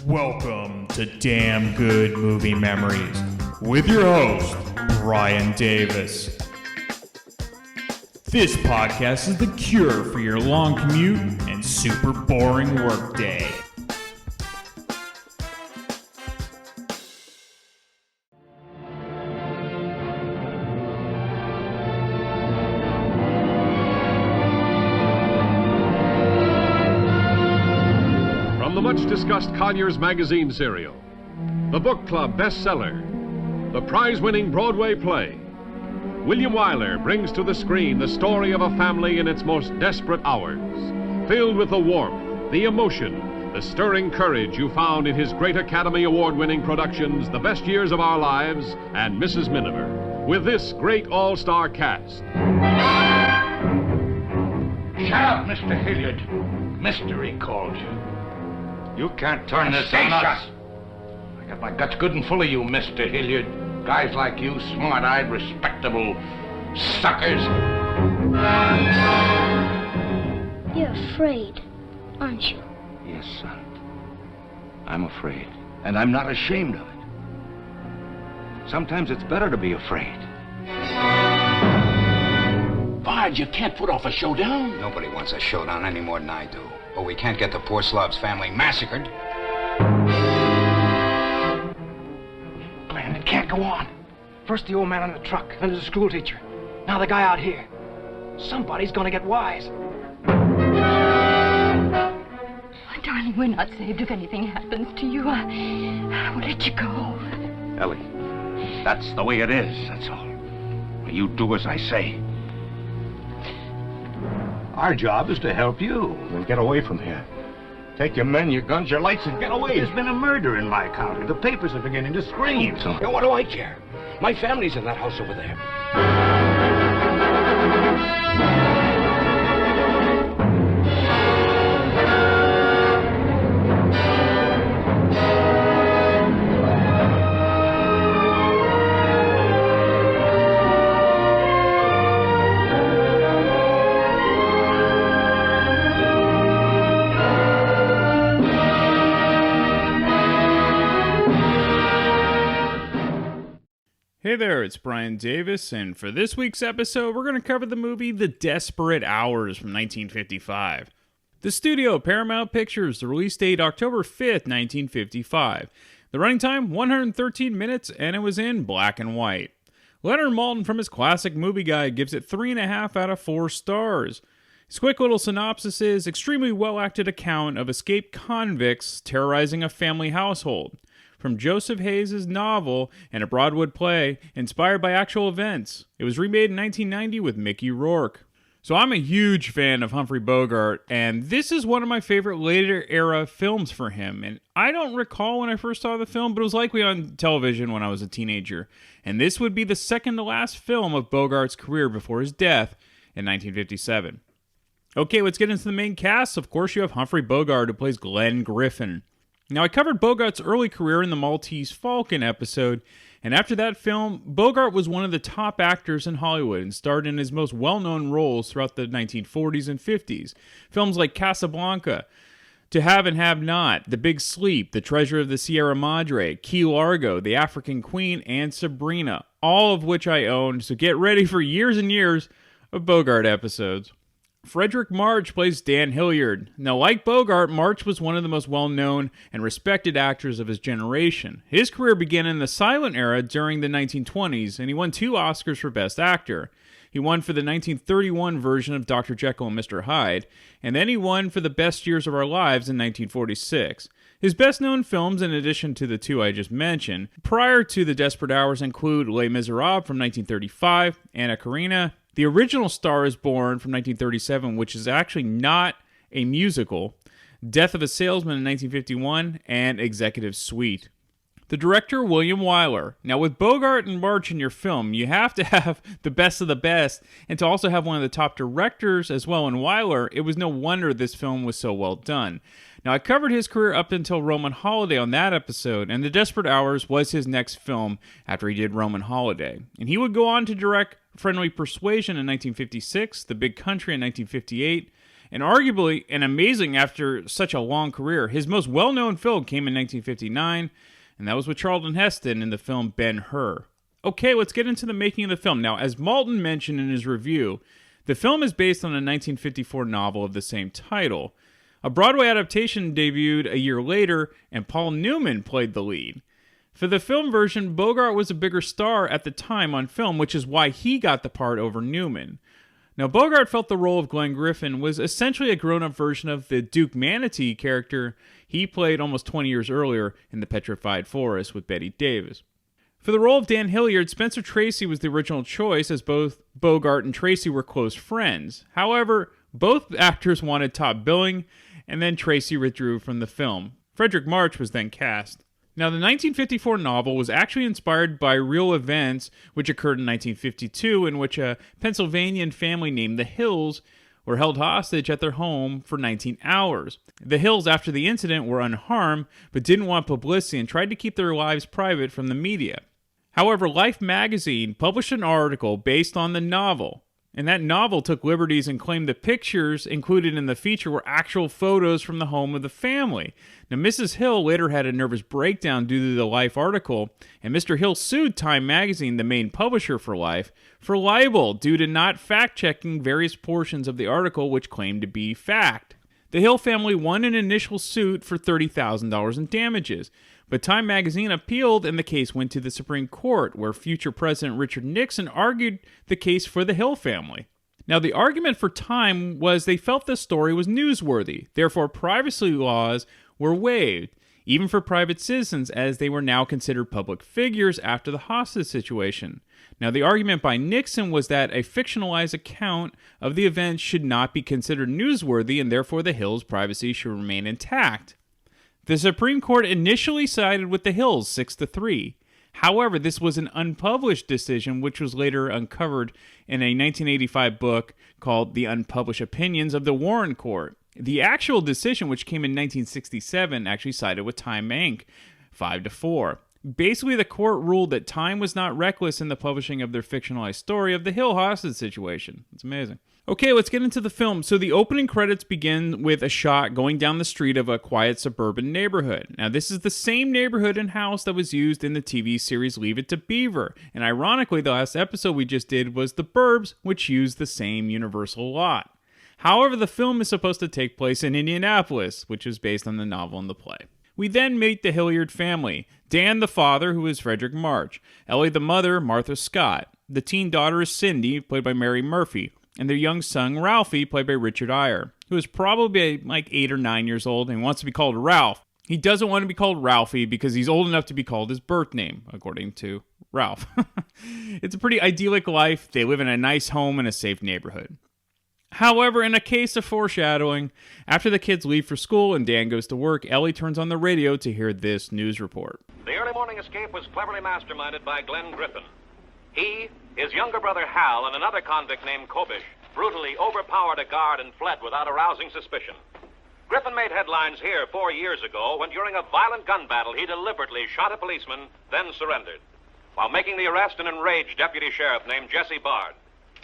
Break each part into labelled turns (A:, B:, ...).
A: Welcome to Damn Good Movie Memories with your host, Brian Davis. This podcast is the cure for your long commute and super boring workday.
B: Much-discussed Collier's Magazine serial, the book club bestseller, the prize-winning Broadway play, William Wyler brings to the screen the story of a family in its most desperate hours, filled with the warmth, the emotion, the stirring courage you found in his great Academy Award-winning productions, The Best Years of Our Lives and Mrs. Miniver, with this great all-star cast.
C: Shut up, Mr. Hilliard. Mystery called you. You can't turn this on us. I got my guts good and full of you, Mr. Hilliard. Guys like you, smart-eyed, respectable suckers.
D: You're afraid, aren't you?
C: Yes, son. I'm afraid. And I'm not ashamed of it. Sometimes it's better to be afraid.
E: Bard, you can't put off a showdown.
F: Nobody wants a showdown any more than I do. But we can't get the poor Slav's family massacred.
G: Glenn, it can't go on. First the old man on the truck, then the school teacher. Now the guy out here. Somebody's gonna get wise.
H: Oh, darling, we're not saved if anything happens to you. I will let you go.
C: Ellie, that's the way it is, that's all. You do as I say. Our job is to help you and get away from here. Take your men, your guns, your lights, and get away. There's been a murder in my county. The papers are beginning to scream.
E: So, what do I care? My family's in that house over there.
A: Hey there, it's Brian Davis, and for this week's episode, we're going to cover the movie The Desperate Hours from 1955. The studio, Paramount Pictures, the release date October 5th, 1955. The running time, 113 minutes, and it was in black and white. Leonard Maltin from his classic movie guide gives it 3.5 out of 4 stars. His quick little synopsis is extremely well-acted account of escaped convicts terrorizing a family household. From Joseph Hayes' novel and a Broadway play inspired by actual events. It was remade in 1990 with Mickey Rourke. So I'm a huge fan of Humphrey Bogart, and this is one of my favorite later era films for him. And I don't recall when I first saw the film, but it was likely on television when I was a teenager. And this would be the second to last film of Bogart's career before his death in 1957. Okay, let's get into the main cast. Of course, you have Humphrey Bogart, who plays Glenn Griffin. Now, I covered Bogart's early career in the Maltese Falcon episode, and after that film, Bogart was one of the top actors in Hollywood and starred in his most well-known roles throughout the 1940s and 50s. Films like Casablanca, To Have and Have Not, The Big Sleep, The Treasure of the Sierra Madre, Key Largo, The African Queen, and Sabrina, all of which I owned, so get ready for years and years of Bogart episodes. Fredric March plays Dan Hilliard. Now, like Bogart, March was one of the most well-known and respected actors of his generation. His career began in the silent era during the 1920s, and he won 2 Oscars for Best Actor. He won for the 1931 version of Dr. Jekyll and Mr. Hyde, and then he won for The Best Years of Our Lives in 1946. His best-known films, in addition to the 2 I just mentioned, prior to The Desperate Hours include Les Miserables from 1935, Anna Karenina, The Original Star is Born from 1937, which is actually not a musical, Death of a Salesman in 1951, and Executive Suite. The director, William Wyler. Now, with Bogart and March in your film, you have to have the best of the best, and to also have one of the top directors as well in Wyler, it was no wonder this film was so well done. Now, I covered his career up until Roman Holiday on that episode, and The Desperate Hours was his next film after he did Roman Holiday. And he would go on to direct Friendly Persuasion in 1956, The Big Country in 1958, and arguably an amazing after such a long career. His most well-known film came in 1959, and that was with Charlton Heston in the film Ben-Hur. Okay, let's get into the making of the film. Now, as Malton mentioned in his review, the film is based on a 1954 novel of the same title. A Broadway adaptation debuted a year later, and Paul Newman played the lead. For the film version, Bogart was a bigger star at the time on film, which is why he got the part over Newman. Now, Bogart felt the role of Glenn Griffin was essentially a grown-up version of the Duke Manatee character he played almost 20 years earlier in The Petrified Forest with Bette Davis. For the role of Dan Hilliard, Spencer Tracy was the original choice, as both Bogart and Tracy were close friends. However, both actors wanted top billing, and then Tracy withdrew from the film. Fredric March was then cast. Now, the 1954 novel was actually inspired by real events which occurred in 1952, in which a Pennsylvanian family named the Hills were held hostage at their home for 19 hours. The Hills, after the incident, were unharmed, but didn't want publicity and tried to keep their lives private from the media. However, Life magazine published an article based on the novel, and that novel took liberties and claimed the pictures included in the feature were actual photos from the home of the family. Now, Mrs. Hill later had a nervous breakdown due to the Life article, and Mr. Hill sued Time magazine, the main publisher for Life, for libel due to not fact-checking various portions of the article which claimed to be fact. The Hill family won an initial suit for $30,000 in damages, but Time magazine appealed and the case went to the Supreme Court, where future President Richard Nixon argued the case for the Hill family. Now, the argument for Time was they felt the story was newsworthy, therefore privacy laws were waived, even for private citizens, as they were now considered public figures after the hostage situation. Now, the argument by Nixon was that a fictionalized account of the event should not be considered newsworthy, and therefore the Hills' privacy should remain intact. The Supreme Court initially sided with the Hills 6-3. However, this was an unpublished decision which was later uncovered in a 1985 book called The Unpublished Opinions of the Warren Court. The actual decision, which came in 1967, actually sided with Time Inc. 5-4. Basically, the court ruled that Time was not reckless in the publishing of their fictionalized story of the Hill hostage situation. It's amazing. Okay, let's get into the film. So the opening credits begin with a shot going down the street of a quiet suburban neighborhood. Now, this is the same neighborhood and house that was used in the TV series Leave It to Beaver. And ironically, the last episode we just did was The Burbs, which used the same Universal lot. However, the film is supposed to take place in Indianapolis, which is based on the novel and the play. We then meet the Hilliard family. Dan, the father, who is Fredric March. Ellie, the mother, Martha Scott. The teen daughter is Cindy, played by Mary Murphy. And their young son, Ralphie, played by Richard Eyre, who is probably like 8 or 9 years old and wants to be called Ralph. He doesn't want to be called Ralphie because he's old enough to be called his birth name, according to Ralph. It's a pretty idyllic life. They live in a nice home in a safe neighborhood. However, in a case of foreshadowing, after the kids leave for school and Dan goes to work, Ellie turns on the radio to hear this news report.
I: The early morning escape was cleverly masterminded by Glenn Griffin. He, his younger brother Hal, and another convict named Kobish brutally overpowered a guard and fled without arousing suspicion. Griffin made headlines here 4 years ago when during a violent gun battle he deliberately shot a policeman, then surrendered. While making the arrest, an enraged deputy sheriff named Jesse Bard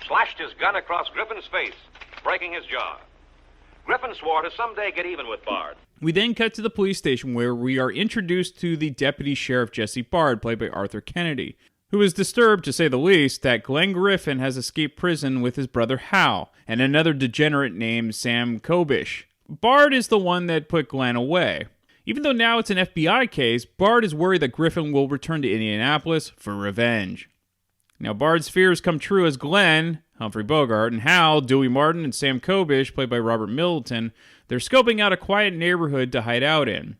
I: slashed his gun across Griffin's face, breaking his jaw. Griffin swore to someday get even with Bard.
A: We then cut to the police station where we are introduced to the deputy sheriff Jesse Bard, played by Arthur Kennedy, who is disturbed, to say the least, that Glenn Griffin has escaped prison with his brother Hal and another degenerate named Sam Kobish. Bard is the one that put Glenn away. Even though now it's an FBI case, Bard is worried that Griffin will return to Indianapolis for revenge. Now, Bard's fears come true as Glenn, Humphrey Bogart, and Hal, Dewey Martin, and Sam Kobish, played by Robert Middleton, they're scoping out a quiet neighborhood to hide out in.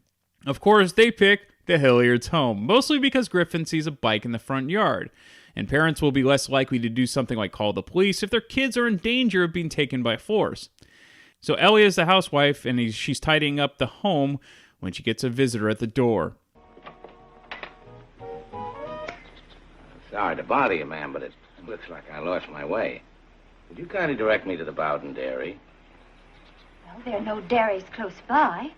A: Of course, they pick the Hilliards' home, mostly because Griffin sees a bike in the front yard, and parents will be less likely to do something like call the police if their kids are in danger of being taken by force. So Ellie is the housewife, and she's tidying up the home when she gets a visitor at the door.
J: Sorry to bother you, ma'am, but it looks like I lost my way. Would you kindly direct me to the Bowden Dairy?
H: Well, there are no dairies close by.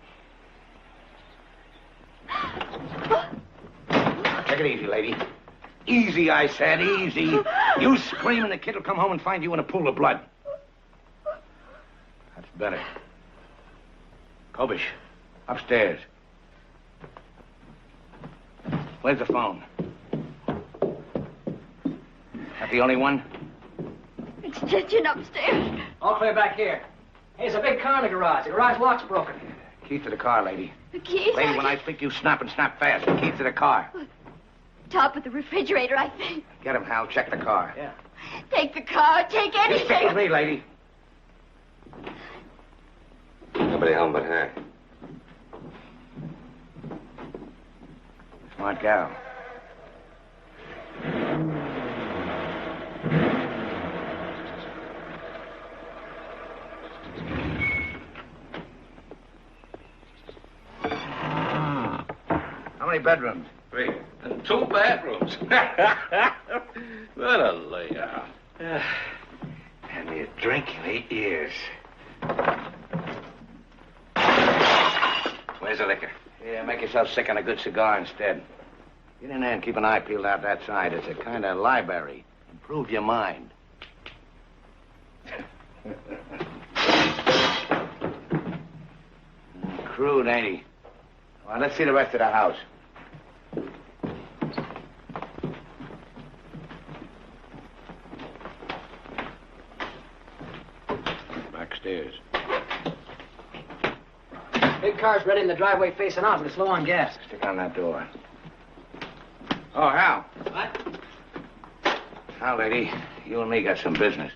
J: Take it easy, lady. Easy, I said, easy. You scream and the kid will come home and find you in a pool of blood. That's better. Kobish, upstairs. Where's the phone? That the only one?
H: Extension upstairs.
G: All clear back here. Hey, there's a big car in the garage. The garage lock's broken.
J: Keys to the car, lady.
H: The keys?
J: Lady, when I speak, you snap and snap fast. The keys to the car.
H: Top of the refrigerator, I think.
J: Get him, Hal. Check the car.
G: Yeah.
H: Take the car. Take
J: You stick with
H: anything.
J: me, lady.
F: Nobody home but her.
J: Smart gal. How many bedrooms?
C: 3. And 2 bathrooms. What a layout.
J: And you drink in 8 years. Where's the liquor? Yeah, make yourself sick on a good cigar instead. Get in there and keep an eye peeled out that side. It's a kind of library. Improve your mind. Crude, ain't he? Well, let's see the rest of the house. Backstairs.
G: Big car's ready in the driveway facing out, but it's low on gas.
J: Stick on that door. Oh, Hal.
G: What?
J: Hal, lady, you and me got some business.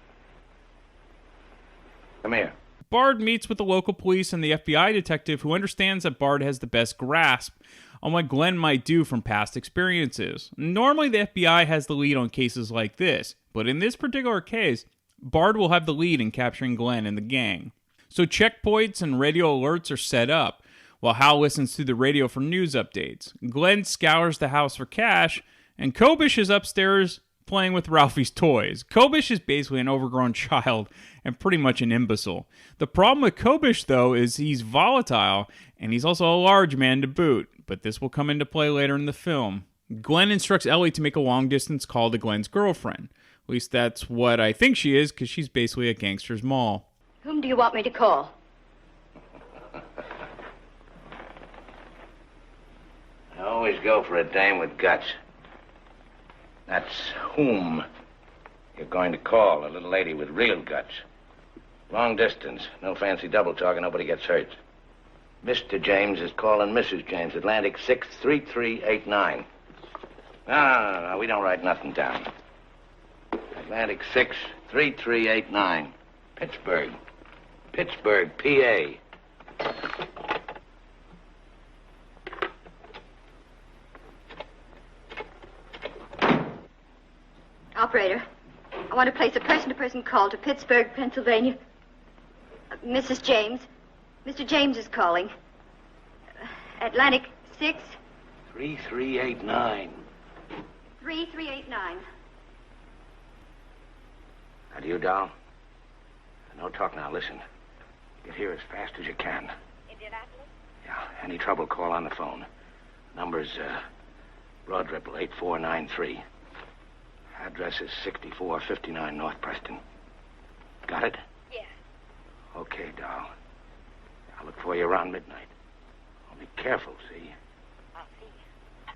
J: Come here.
A: Bard meets with the local police and the FBI detective who understands that Bard has the best grasp on what Glenn might do from past experiences. Normally, the FBI has the lead on cases like this, but in this particular case, Bard will have the lead in capturing Glenn and the gang. So checkpoints and radio alerts are set up, while Hal listens to the radio for news updates. Glenn scours the house for cash, and Kobish is upstairs playing with Ralphie's toys. Kobish is basically an overgrown child and pretty much an imbecile. The problem with Kobish, though, is he's volatile, and he's also a large man to boot, but this will come into play later in the film. Glenn instructs Ellie to make a long-distance call to Glenn's girlfriend. At least that's what I think she is, because she's basically a gangster's mall.
H: Whom do you want me to call?
J: I always go for a dame with guts. That's whom you're going to call, a little lady with real guts. Long distance, no fancy double talk, and nobody gets hurt. Mr. James is calling Mrs. James, Atlantic 63389. No, we don't write nothing down. Atlantic 63389. Pittsburgh, PA.
H: Operator, I want to place a person-to-person call to Pittsburgh, Pennsylvania. Mrs. James. Mr. James is calling. Atlantic 6...
J: 3389.
H: 3389.
J: Now, do you, doll? No talk now, listen. Get here as fast as you can.
H: Indianapolis?
J: Yeah, any trouble, call on the phone. Number's, Broad Ripple 8493. Address is 6459 North Preston. Got it?
H: Yeah.
J: Okay, doll. I'll look for you around midnight. Be careful, see?
H: I'll see you.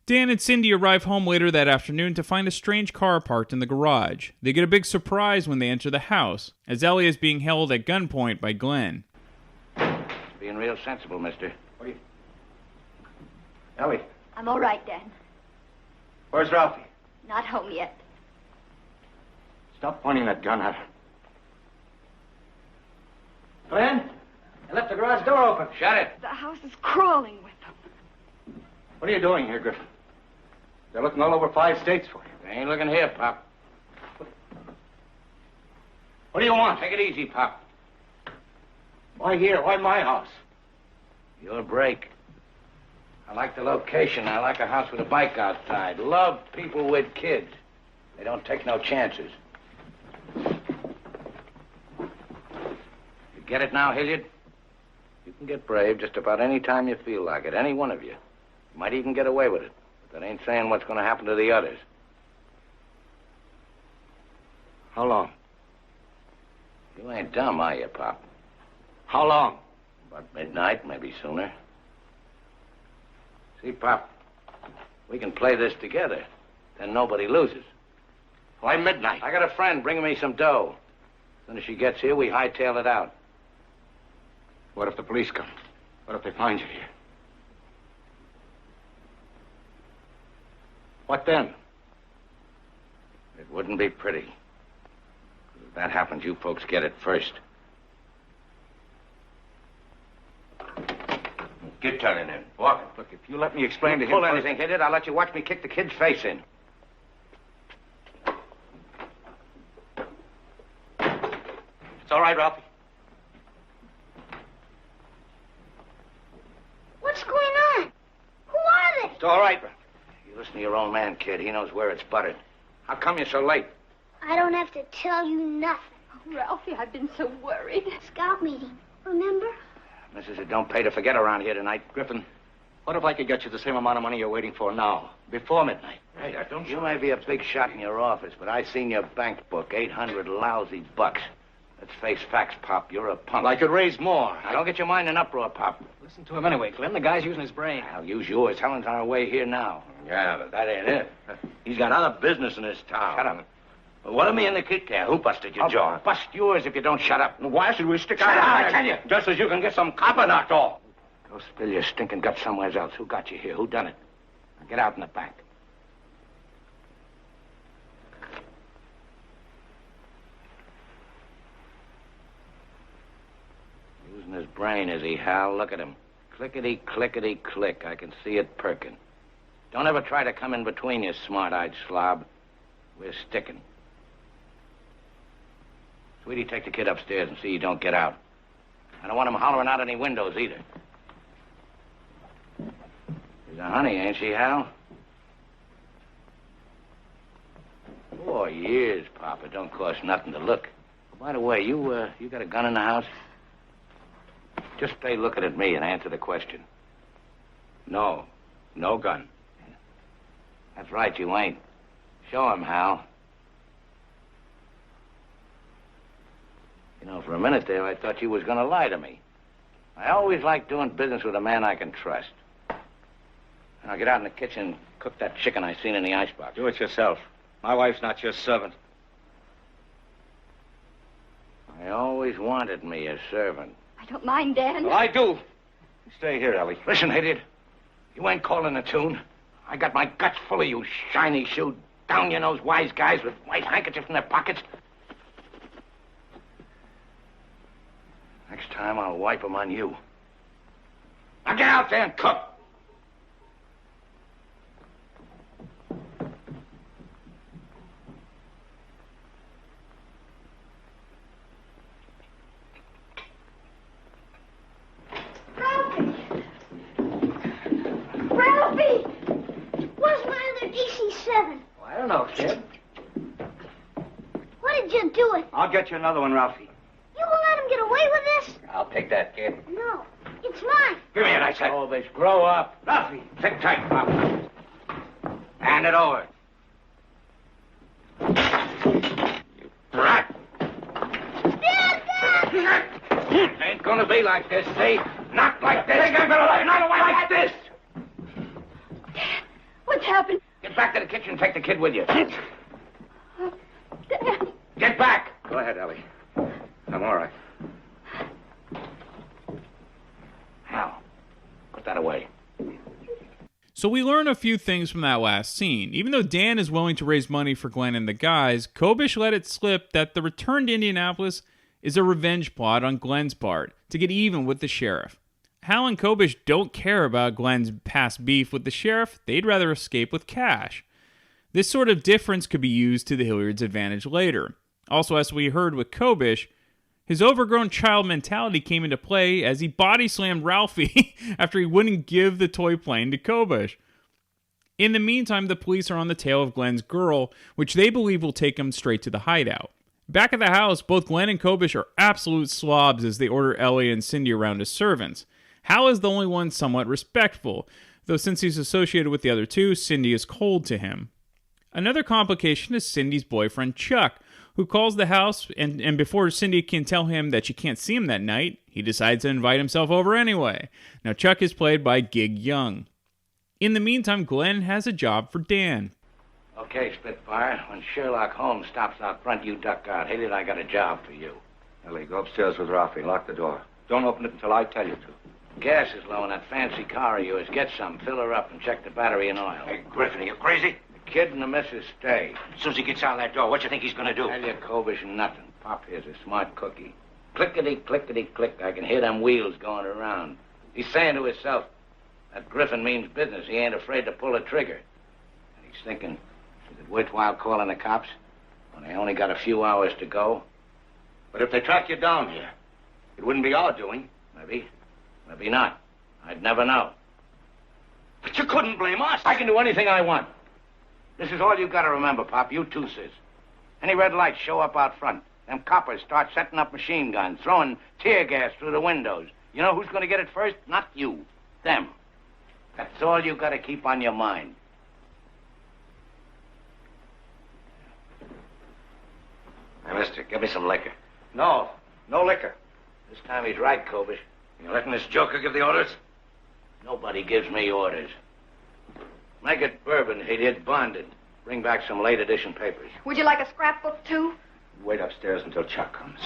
A: Dan and Cindy arrive home later that afternoon to find a strange car parked in the garage. They get a big surprise when they enter the house, as Ellie is being held at gunpoint by Glenn.
J: Being real sensible, mister. What are you... Ellie,
H: I'm all right, Dan.
J: where's Ralphie?
H: Not home yet.
J: Stop pointing that gun at her.
G: Glenn, I left the garage door open.
J: Shut it.
H: The house is crawling with them.
J: What are you doing here, Griffin? They're looking all over 5 states for you. They ain't looking here, Pop. What do you want? Take it easy, Pop. Why here? Why my house? Your break. I like the location. I like a house with a bike outside. Love people with kids. They don't take no chances. You get it now, Hilliard? You can get brave just about any time you feel like it. Any one of you. You might even get away with it. But that ain't saying what's going to happen to the others. How long? You ain't dumb, are you, Pop?
C: How long?
J: About midnight, maybe sooner. See, Pop, we can play this together. Then nobody loses.
C: Why midnight?
J: I got a friend bringing me some dough. As soon as she gets here, we hightail it out.
C: What if the police come? What if they find you here? What then?
J: It wouldn't be pretty. If that happens, you folks get it first. Get turning in. Walk.
C: Look, if you let me explain to him...
J: Pull anything, hit it, I'll let you watch me kick the kid's face in.
C: It's all right, Ralphie.
D: What's going on? Who are they?
J: It's all right, Ralph. You listen to your old man, kid. He knows where it's buttered. How come you're so late?
D: I don't have to tell you nothing.
H: Oh, Ralphie, I've been so worried.
D: Scout meeting, remember?
J: Missus, it don't pay to forget around here tonight.
C: Griffin, what if I could get you the same amount of money you're waiting for now, before midnight?
J: Hey, don't you may be a big shot in your office, but I seen your bank book, 800 lousy bucks. Let's face facts, Pop. You're a punk.
C: Well, I could raise more.
J: Now, don't get your mind in uproar, Pop.
G: Listen to him anyway, Glenn. The guy's using his brain.
J: I'll use yours. Helen's on her way here now.
K: Yeah, but that ain't it. He's got other business in this town.
J: Shut up.
K: Well, what am I in the kid care? Who busted your
J: I'll
K: jaw?
J: bust yours if you don't shut up.
K: Why should we stick
J: Shut
K: out?
J: up, I tell you.
K: Just as you can get some copper knocked off.
J: Go spill your stinking guts somewhere else. Who got you here? Who done it? Now get out in the back. Using his brain, is he, Hal? Look at him. Clickety, clickety, click. I can see it perking. Don't ever try to come in between, you smart-eyed slob. We're sticking. Sweetie, take the kid upstairs and see you don't get out. I don't want him hollering out any windows either. She's a honey, ain't she, Hal? 4 years, Papa. Don't cost nothing to look. By the way, you got a gun in the house? Just stay looking at me and answer the question.
K: No. No gun.
J: That's right, you ain't. Show him, Hal. You know, for a minute there, I thought you was going to lie to me. I always like doing business with a man I can trust. Now get out in the kitchen and cook that chicken I seen in the icebox.
C: Do it yourself. My wife's not your servant.
J: I always wanted me a servant.
H: I don't mind, Dan.
C: Well, I do. You stay here, Ellie.
J: Listen, idiot. You ain't calling a tune. I got my guts full of you shiny-shoed, down-your-nose wise guys with white handkerchiefs in their pockets. Next time, I'll wipe them on you. Now get out there and cook.
D: Ralphie! Where's my other DC-7?
G: Oh, I don't know, kid.
D: What did you do it?
C: I'll get you another one, Ralphie.
D: You won't let him get away with this?
J: I'll take that, kid.
D: No, it's mine.
J: Give me it, I said. Oh, bitch, grow up.
C: Ralphie!
J: Sit tight, Pop. Hand it over. You brat.
D: Dad!
J: Ain't gonna be like this, see? Not like this. Not like this.
H: What's happened?
J: Get back to the kitchen and take the kid with you.
H: Dan.
J: Get back.
C: Go ahead, Ellie. I'm all right.
J: Hal, put that away.
A: So we learn a few things from that last scene. Even though Dan is willing to raise money for Glenn and the guys, Kobish let it slip that the return to Indianapolis is a revenge plot on Glenn's part to get even with the sheriff. Hal and Kobish don't care about Glenn's past beef with the sheriff. They'd rather escape with cash. This sort of difference could be used to the Hilliards' advantage later. Also, as we heard with Kobish, his overgrown child mentality came into play as he body slammed Ralphie after he wouldn't give the toy plane to Kobish. In the meantime, the police are on the tail of Glenn's girl, which they believe will take him straight to the hideout. Back at the house, both Glenn and Kobish are absolute slobs as they order Ellie and Cindy around as servants. Hal is the only one somewhat respectful, though since he's associated with the other two, Cindy is cold to him. Another complication is Cindy's boyfriend, Chuck, who calls the house, and before Cindy can tell him that she can't see him that night, he decides to invite himself over anyway. Now, Chuck is played by Gig Young. In the meantime, Glenn has a job for Dan.
J: Okay, Spitfire. When Sherlock Holmes stops out front, you duck out. Hilliard, I got a job for you.
K: Ellie, go upstairs with Ralphie. Lock the door. Don't open it until I tell you to.
J: Gas is low in that fancy car of yours. Get some, fill her up, and check the battery and oil.
C: Hey, Griffin, are you crazy?
J: The kid and the missus stay.
C: As soon as he gets out that door, what you think he's gonna do?
J: Tell you, Kobish, nothing. Pop here's a smart cookie. Clickety, clickety, click. I can hear them wheels going around. He's saying to himself, that Griffin means business. He ain't afraid to pull a trigger. And he's thinking, is it worthwhile calling the cops when they only got a few hours to go?
C: But if they track you down here, it wouldn't be our doing.
J: Maybe. Maybe not. I'd never know.
C: But you couldn't blame us.
J: I can do anything I want. This is all you got to remember, Pop. You too, sis. Any red lights show up out front. Them coppers start setting up machine guns, throwing tear gas through the windows. You know who's going to get it first? Not you. Them. That's all you got to keep on your mind.
C: Hey, mister, give me some liquor.
J: No. No liquor. This time he's right, Kobish.
C: You letting this joker give the orders?
J: Nobody gives me orders. Make it bourbon, idiot, bonded. Bring back some late edition papers.
H: Would you like a scrapbook, too?
K: Wait upstairs until Chuck comes.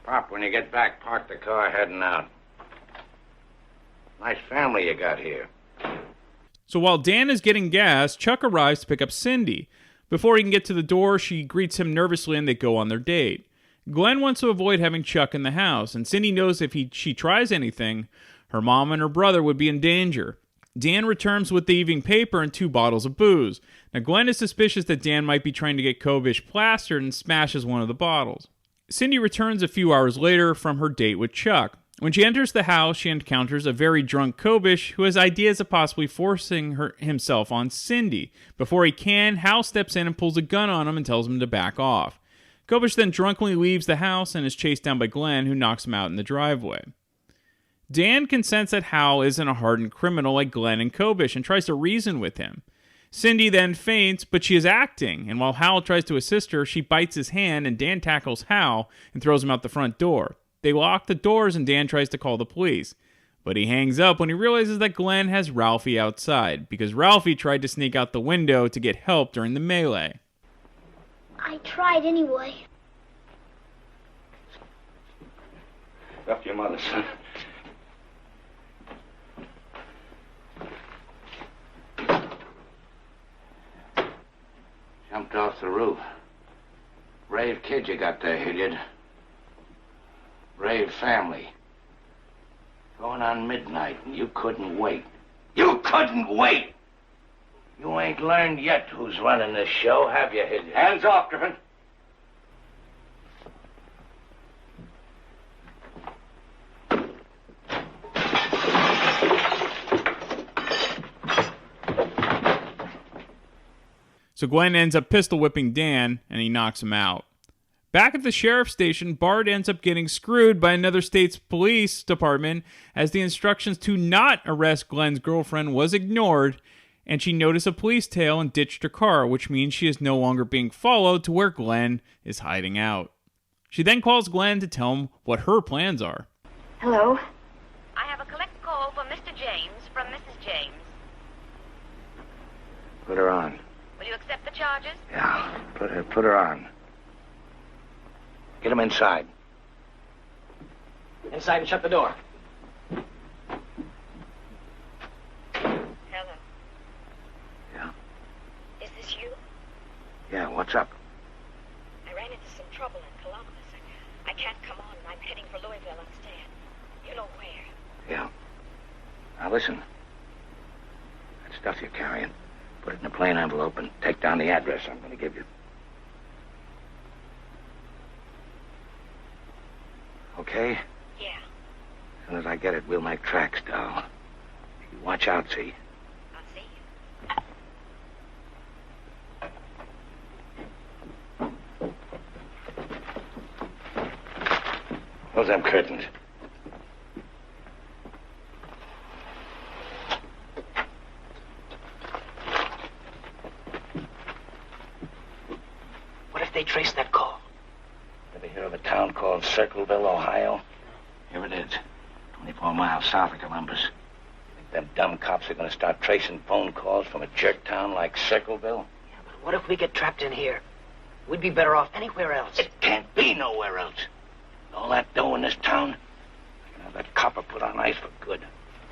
J: Pop, when you get back, park the car heading out. Nice family you got here.
A: So while Dan is getting gas, Chuck arrives to pick up Cindy. Before he can get to the door, she greets him nervously and they go on their date. Glenn wants to avoid having Chuck in the house, and Cindy knows if she tries anything, her mom and her brother would be in danger. Dan returns with the evening paper and 2 bottles of booze. Now, Glenn is suspicious that Dan might be trying to get Kobish plastered and smashes one of the bottles. Cindy returns a few hours later from her date with Chuck. When she enters the house, she encounters a very drunk Kobish who has ideas of possibly forcing himself on Cindy. Before he can, Hal steps in and pulls a gun on him and tells him to back off. Kobish then drunkenly leaves the house and is chased down by Glenn, who knocks him out in the driveway. Dan can sense that Hal isn't a hardened criminal like Glenn and Kobish and tries to reason with him. Cindy then faints, but she is acting, and while Hal tries to assist her, she bites his hand and Dan tackles Hal and throws him out the front door. They lock the doors and Dan tries to call the police, but he hangs up when he realizes that Glenn has Ralphie outside, because Ralphie tried to sneak out the window to get help during the melee.
D: I tried anyway.
K: Up your mother, son.
J: Jumped off the roof. Brave kid you got there, Hilliard. Brave family. Going on midnight, and you couldn't wait. You couldn't wait! You ain't learned yet who's running this show, have you, Hilliard?
C: Hands off, Griffin.
A: So Glenn ends up pistol whipping Dan, and he knocks him out. Back at the sheriff's station, Bart ends up getting screwed by another state's police department as the instructions to not arrest Glenn's girlfriend was ignored, and she noticed a police tail and ditched her car, which means she is no longer being followed to where Glenn is hiding out. She then calls Glenn to tell him what her plans are.
H: Hello?
L: I have a collect call for Mr. James from Mrs. James.
J: Put her on.
L: Will you accept the charges?
J: Yeah, put her on. Get him inside.
G: Inside and shut the door.
L: Hello.
J: Yeah?
L: Is this you?
J: Yeah, what's up?
L: I ran into some trouble in Columbus. I can't come on, and I'm heading for Louisville instead. You know where?
J: Yeah. Now listen. That stuff you're carrying, put it in a plain envelope and take down the address I'm going to give you. Okay?
L: Yeah.
J: As soon as I get it, we'll make tracks, doll. You watch out, see?
L: I'll see you.
J: Close them curtains. of a town called Circleville, Ohio? Here it is. 24 miles south of Columbus. Think them dumb cops are going to start tracing phone calls from a jerk town like Circleville?
G: Yeah, but what if we get trapped in here? We'd be better off anywhere else.
J: It can't be nowhere else. All that dough in this town, have that copper put on ice for good.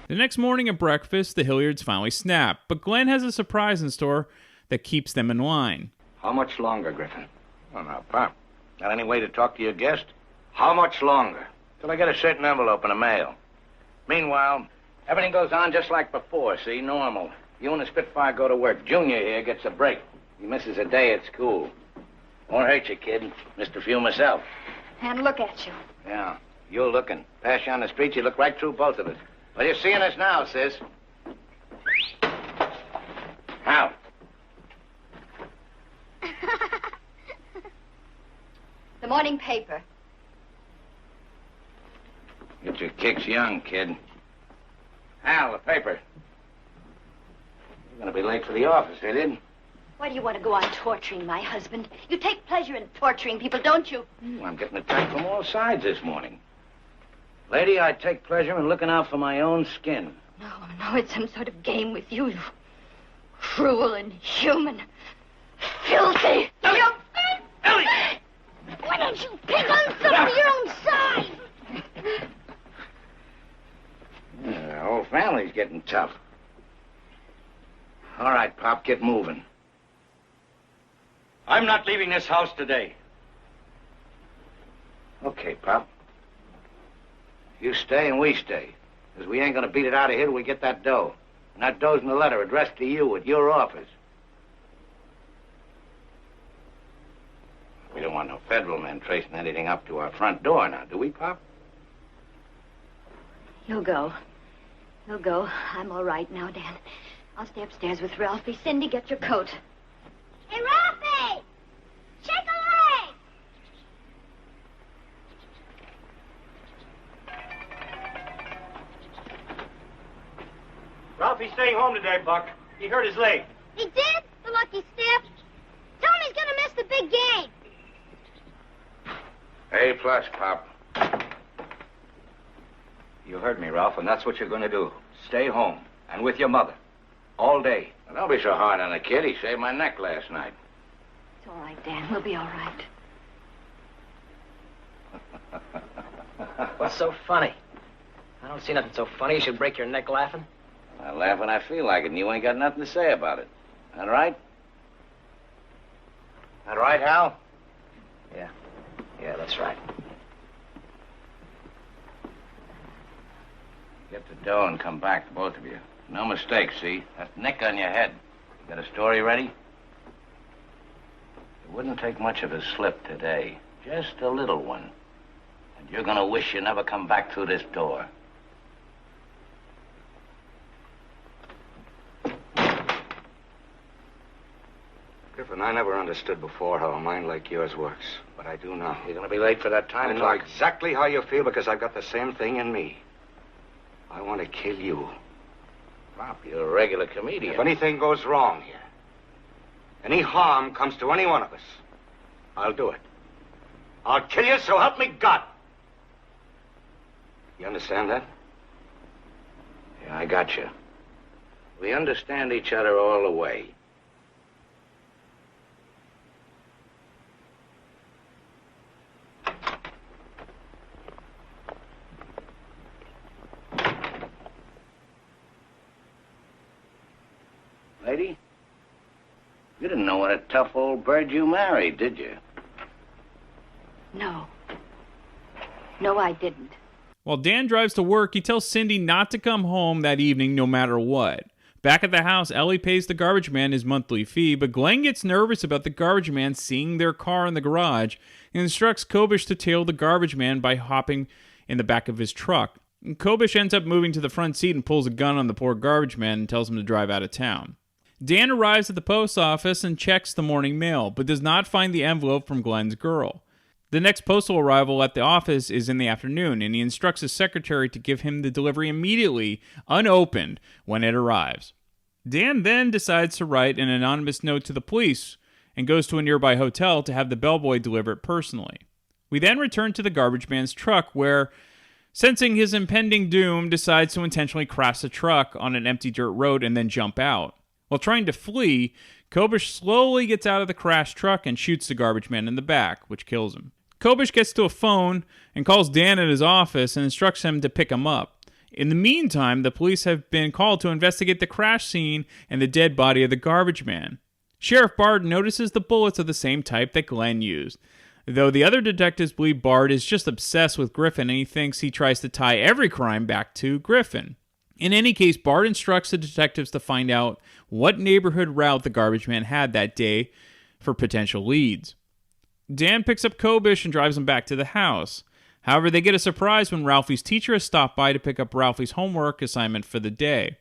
A: The next morning at breakfast, the Hilliards finally snap, but Glenn has a surprise in store that keeps them in line.
K: How much longer, Griffin?
J: Oh, now, Pop. Got any way to talk to your guest?
K: How much longer?
J: Till I get a certain envelope in the mail. Meanwhile, everything goes on just like before, see? Normal. You and the Spitfire go to work. Junior here gets a break. He misses a day at school. Won't hurt you, kid. Missed a few myself.
H: And look at you.
J: Yeah, you're looking. Pass you on the street, you look right through both of us. Well, you're seeing us now, sis. How?
H: The morning paper.
J: Get your kicks young, kid. Al, the paper. You're going to be late for the office, Hilliard.
H: Why do you want to go on torturing my husband? You take pleasure in torturing people, don't you?
J: I'm getting attacked from all sides this morning. Lady, I take pleasure in looking out for my own skin.
H: No, it's some sort of game with you. You cruel, inhuman, filthy.
J: Ellie! Ellie!
D: Why don't you pick on some of your own size?
J: The whole family's getting tough. All right, Pop, get moving.
K: I'm not leaving this house today.
J: Okay, Pop. You stay and we stay. Because we ain't going to beat it out of here till we get that dough. And that dough's in the letter addressed to you at your office. We don't want no federal men tracing anything up to our front door now, do we, Pop?
H: You'll go. You'll go. I'm all right now, Dan. I'll stay upstairs with Ralphie. Cindy, get your coat.
D: Hey, Ralphie! Shake a leg!
G: Ralphie's staying home today, Buck. He hurt his leg.
D: He did? The lucky stiff. Tell him he's gonna miss the big game.
J: A plus, Pop.
K: You heard me, Ralph, and that's what you're going to do. Stay home, and with your mother. All day.
J: Well, don't be so hard on the kid. He saved my neck last night.
H: It's all right, Dan. We'll be all right.
G: What's so funny? I don't see nothing so funny. You should break your neck laughing.
J: I laugh when I feel like it, and you ain't got nothing to say about it. All right? All right, Hal?
G: Yeah, that's right.
J: Get the dough and come back, the both of you. No mistakes, see? That nick on your head. You got a story ready? It wouldn't take much of a slip today. Just a little one. And you're gonna wish you never come back through this door.
K: Griffin, I never understood before how a mind like yours works, but I do now.
J: You're gonna be late for that time
K: I know
J: clock.
K: exactly how you feel because I've got the same thing in me. I want to kill you.
J: Pop, you're a regular comedian.
K: If anything goes wrong here, any harm comes to any one of us, I'll do it. I'll kill you, so help me God. You understand that?
J: Yeah, I got you. We understand each other all the way. Lady, you didn't know what a tough old bird you married, did you?
H: No. No, I didn't.
A: While Dan drives to work, he tells Cindy not to come home that evening no matter what. Back at the house, Ellie pays the garbage man his monthly fee, but Glenn gets nervous about the garbage man seeing their car in the garage and instructs Kobish to tail the garbage man by hopping in the back of his truck. And Kobish ends up moving to the front seat and pulls a gun on the poor garbage man and tells him to drive out of town. Dan arrives at the post office and checks the morning mail, but does not find the envelope from Glenn's girl. The next postal arrival at the office is in the afternoon, and he instructs his secretary to give him the delivery immediately, unopened, when it arrives. Dan then decides to write an anonymous note to the police and goes to a nearby hotel to have the bellboy deliver it personally. We then return to the garbage man's truck where, sensing his impending doom, decides to intentionally crash the truck on an empty dirt road and then jump out. While trying to flee, Kobish slowly gets out of the crashed truck and shoots the garbage man in the back, which kills him. Kobish gets to a phone and calls Dan at his office and instructs him to pick him up. In the meantime, the police have been called to investigate the crash scene and the dead body of the garbage man. Sheriff Bard notices the bullets are the same type that Glenn used, though the other detectives believe Bard is just obsessed with Griffin and he thinks he tries to tie every crime back to Griffin. In any case, Bard instructs the detectives to find out what neighborhood route the garbage man had that day for potential leads. Dan picks up Kobish and drives him back to the house. However, they get a surprise when Ralphie's teacher has stopped by to pick up Ralphie's homework assignment for the day.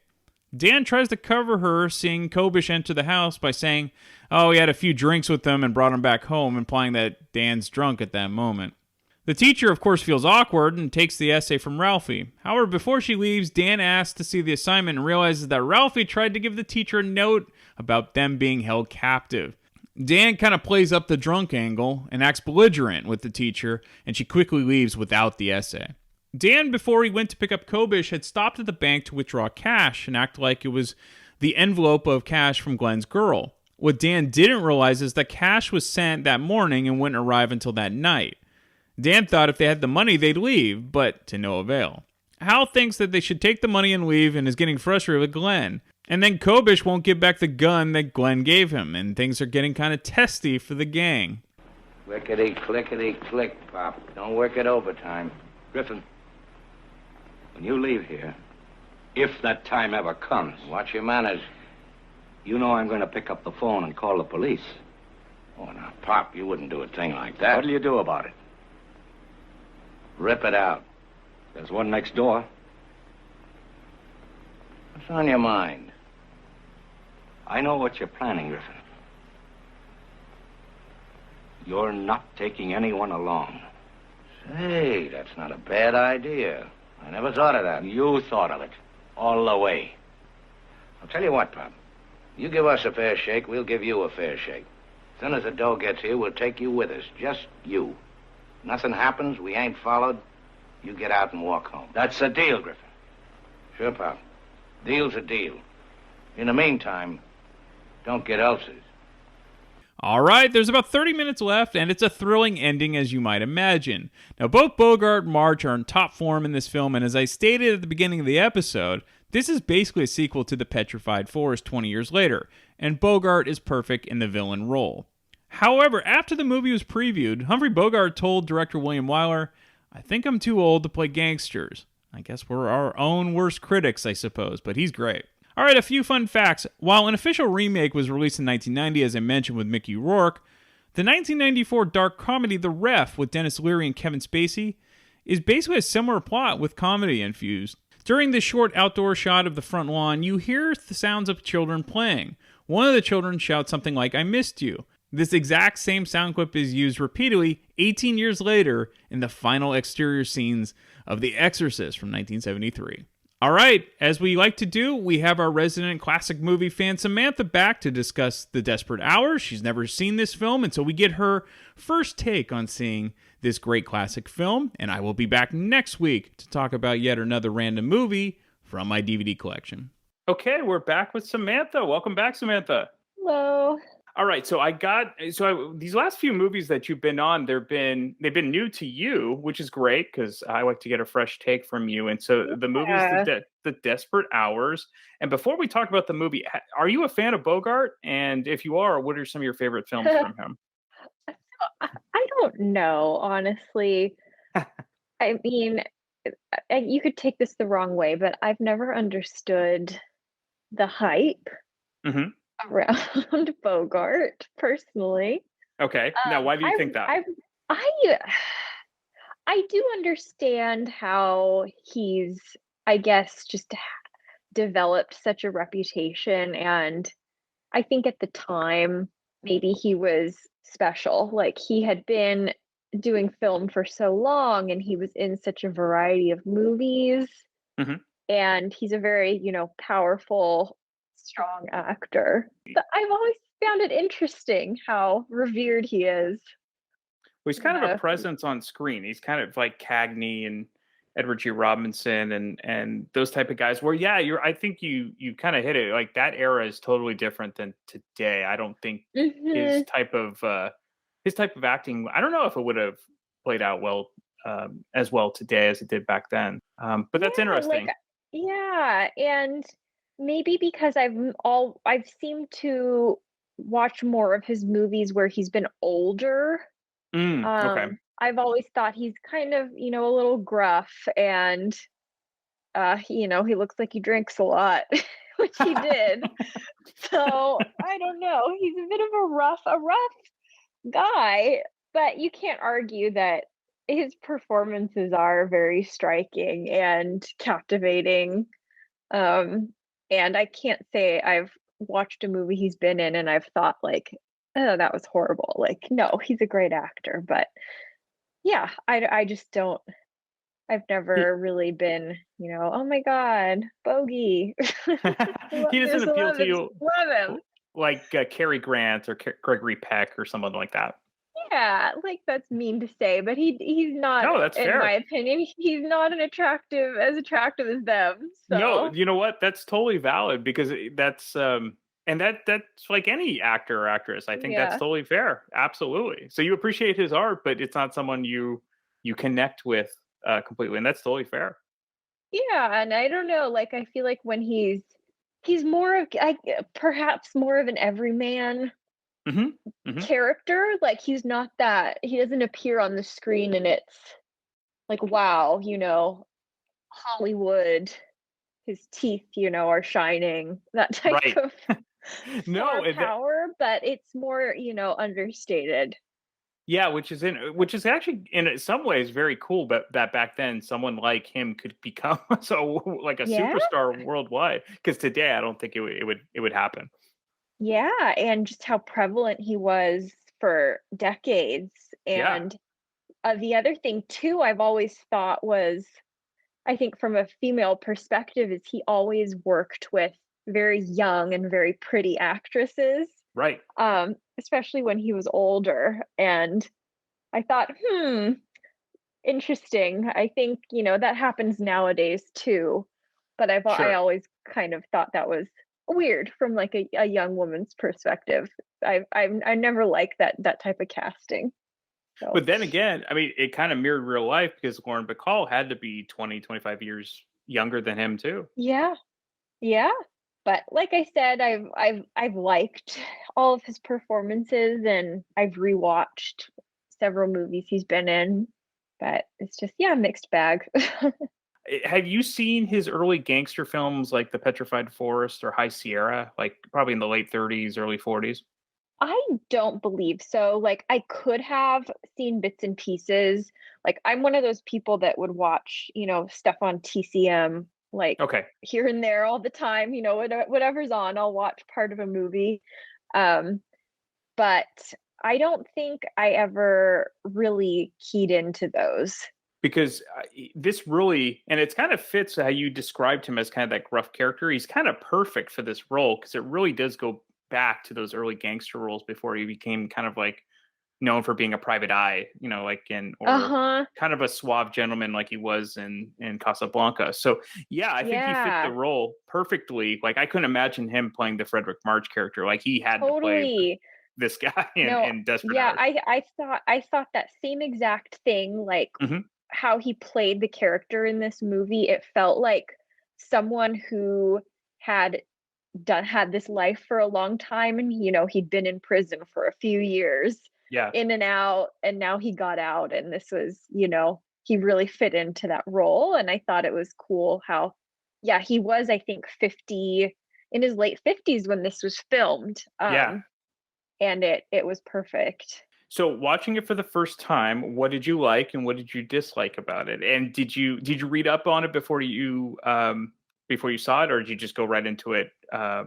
A: Dan tries to cover her seeing Kobish enter the house by saying, he had a few drinks with them and brought him back home, implying that Dan's drunk at that moment. The teacher, of course, feels awkward and takes the essay from Ralphie. However, before she leaves, Dan asks to see the assignment and realizes that Ralphie tried to give the teacher a note about them being held captive. Dan kind of plays up the drunk angle and acts belligerent with the teacher, and she quickly leaves without the essay. Dan, before he went to pick up Kobish, had stopped at the bank to withdraw cash and act like it was the envelope of cash from Glenn's girl. What Dan didn't realize is that cash was sent that morning and wouldn't arrive until that night. Dan thought if they had the money, they'd leave, but to no avail. Hal thinks that they should take the money and leave and is getting frustrated with Glenn. And then Kobish won't give back the gun that Glenn gave him, and things are getting kind of testy for the gang.
J: Clickety-click, Pop. Don't work it overtime.
K: Griffin, when you leave here, if that time ever comes...
J: Watch your manners.
K: You know I'm going to pick up the phone and call the police.
J: Oh, now, Pop, you wouldn't do a thing like that.
K: What'll you do about it?
J: Rip it out.
K: There's one next door.
J: What's on your mind?
K: I know what you're planning, Griffin. You're not taking anyone along.
J: Say, that's not a bad idea. I never thought of that.
K: You thought of it. All the way.
J: I'll tell you what, Pop. You give us a fair shake, we'll give you a fair shake. As soon as the dough gets here, we'll take you with us. Just you. Nothing happens, we ain't followed. You get out and walk home.
K: That's a deal, Griffin.
J: Sure, Pop. Deal's a deal. In the meantime, don't get ulcers.
A: All right, there's about 30 minutes left, and it's a thrilling ending, as you might imagine. Now, both Bogart and March are in top form in this film, and as I stated at the beginning of the episode, this is basically a sequel to The Petrified Forest 20 years later, and Bogart is perfect in the villain role. However, after the movie was previewed, Humphrey Bogart told director William Wyler, "I think I'm too old to play gangsters." I guess we're our own worst critics, I suppose, but he's great. All right, a few fun facts. While an official remake was released in 1990, as I mentioned, with Mickey Rourke, the 1994 dark comedy The Ref with Dennis Leary and Kevin Spacey is basically a similar plot with comedy infused. During this short outdoor shot of the front lawn, you hear the sounds of children playing. One of the children shouts something like, "I missed you." This exact same sound clip is used repeatedly 18 years later in the final exterior scenes of The Exorcist from 1973. All right, as we like to do, we have our resident classic movie fan Samantha back to discuss The Desperate Hours. She's never seen this film, and so we get her first take on seeing this great classic film, and I will be back next week to talk about yet another random movie from my DVD collection. Okay, we're back with Samantha. Welcome back, Samantha.
M: Hello.
A: All right, so these last few movies that you've been on, they've been new to you, which is great because I like to get a fresh take from you. And so the movie is The Desperate Hours. And before we talk about the movie, are you a fan of Bogart? And if you are, what are some of your favorite films from him?
M: I don't know, honestly. I mean, you could take this the wrong way, but I've never understood the hype.
A: Mm-hmm.
M: Around Bogart personally.
A: Okay. Now, why do you think that?
M: I do understand how he's, I guess, just developed such a reputation, and I think at the time maybe he was special. Like, he had been doing film for so long, and he was in such a variety of movies,
A: mm-hmm.
M: and he's a very, powerful, strong actor. But I've always found it interesting how revered he is.
A: he's kind of a
M: Yeah.
A: presence on screen. He's kind of like Cagney and Edward G. Robinson and those type of guys. Where I think you kind of hit it. Like that era is totally different than today. I don't think his type of acting. I don't know if it would have played out well as well today as it did back then. But that's interesting.
M: And maybe because I've seemed to watch more of his movies where he's been older.
A: Okay.
M: I've always thought he's kind of, a little gruff and he looks like he drinks a lot, which he did. So I don't know. He's a bit of a rough guy, but you can't argue that his performances are very striking and captivating. And I can't say I've watched a movie he's been in and I've thought like, oh, that was horrible. Like, no, he's a great actor, but yeah, I just don't. I've never really been, oh my God, Bogey.
A: He doesn't appeal to you.
M: Love him.
A: Like Cary Grant or Gregory Peck or someone like that.
M: Yeah, like that's mean to say, but he's not.
A: No, that's fair.
M: In my opinion, he's not as attractive as them. So.
A: No, you know what? That's totally valid because that's and that's like any actor or actress. I think that's totally fair. Absolutely. So you appreciate his art, but it's not someone you connect with completely, and that's totally fair.
M: Yeah, and I don't know. Like I feel like when he's more of perhaps more of an everyman. Character, like he's not that, he doesn't appear on the screen and it's like wow, Hollywood, his teeth are shining, that type of power, but it's more understated.
A: Yeah, which is actually in some ways very cool, but that back then someone like him could become like a superstar worldwide, because today I don't think it would happen.
M: Yeah, and just how prevalent he was for decades. And the other thing too, I've always thought was, I think from a female perspective, is he always worked with very young and very pretty actresses.
A: Right.
M: Especially when he was older. And I thought, interesting. I think, that happens nowadays too. But I always kind of thought that was weird from like a young woman's perspective. I never liked that type of casting. So.
A: But then again, I mean, it kind of mirrored real life because Lauren Bacall had to be 20-25 years younger than him too.
M: Yeah. But like I said, I've liked all of his performances and I've rewatched several movies he's been in. But it's just mixed bag.
A: Have you seen his early gangster films like The Petrified Forest or High Sierra, like probably in the late 30s, early 40s?
M: I don't believe so. Like I could have seen bits and pieces. Like I'm one of those people that would watch, stuff on TCM, like here and there all the time, whatever's on, I'll watch part of a movie. But I don't think I ever really keyed into those.
A: Because this really, and it kind of fits how you described him as kind of that gruff character. He's kind of perfect for this role because it really does go back to those early gangster roles before he became kind of like known for being a private eye, kind of a suave gentleman like he was in Casablanca. So I think he fit the role perfectly. Like I couldn't imagine him playing the Fredric March character. Like he had to play this guy in Desperate Hours.
M: I thought that same exact thing. Like. How he played the character in this movie, it felt like someone who had this life for a long time, and he'd been in prison for a few years, in and out, and now he got out, and this was he really fit into that role. And I thought it was cool how he was, I think, 50, in his late 50s when this was filmed, and it was perfect.
A: So watching it for the first time, what did you like and what did you dislike about it? And did you read up on it before you saw it, or did you just go right into it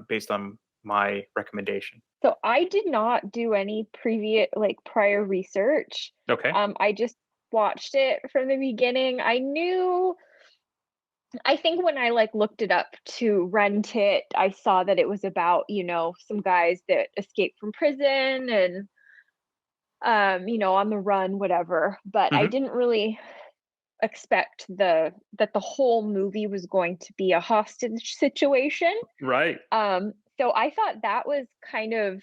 A: based on my recommendation?
M: So I did not do any prior research.
A: Okay.
M: I just watched it from the beginning. I think when I looked it up to rent it, I saw that it was about, some guys that escaped from prison and on the run, whatever. But I
A: Mhm.
M: didn't really expect that the whole movie was going to be a hostage situation.
A: Right.
M: So I thought that was kind of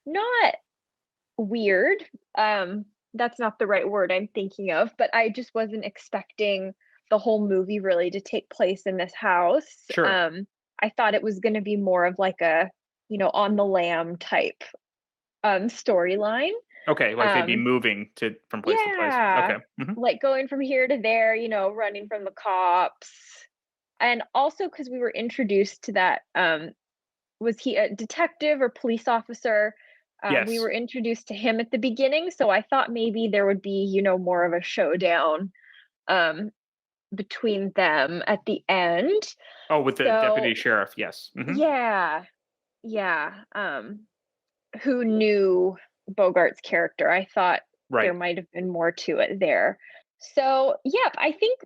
M: not weird. That's not the right word I'm thinking of, but I just wasn't expecting the whole movie really to take place in this house.
A: Sure.
M: I thought it was going to be more of like a, on the lam type storyline.
A: Okay, like they'd be
M: Um,
A: moving from place to place.
M: yeah,
A: Okay. Mhm.
M: like going from here to there, running from the cops. And also because we were introduced to that, was he a detective or police officer? We
A: Yes.
M: were introduced to him at the beginning, so I thought maybe there would be, more of a showdown um, between them at the end.
A: Oh, with the deputy
M: So
A: sheriff, yes. Mhm.
M: yeah, yeah. Who knew Bogart's character? I thought there
A: Right.
M: might have been more to it there. So, yep, I think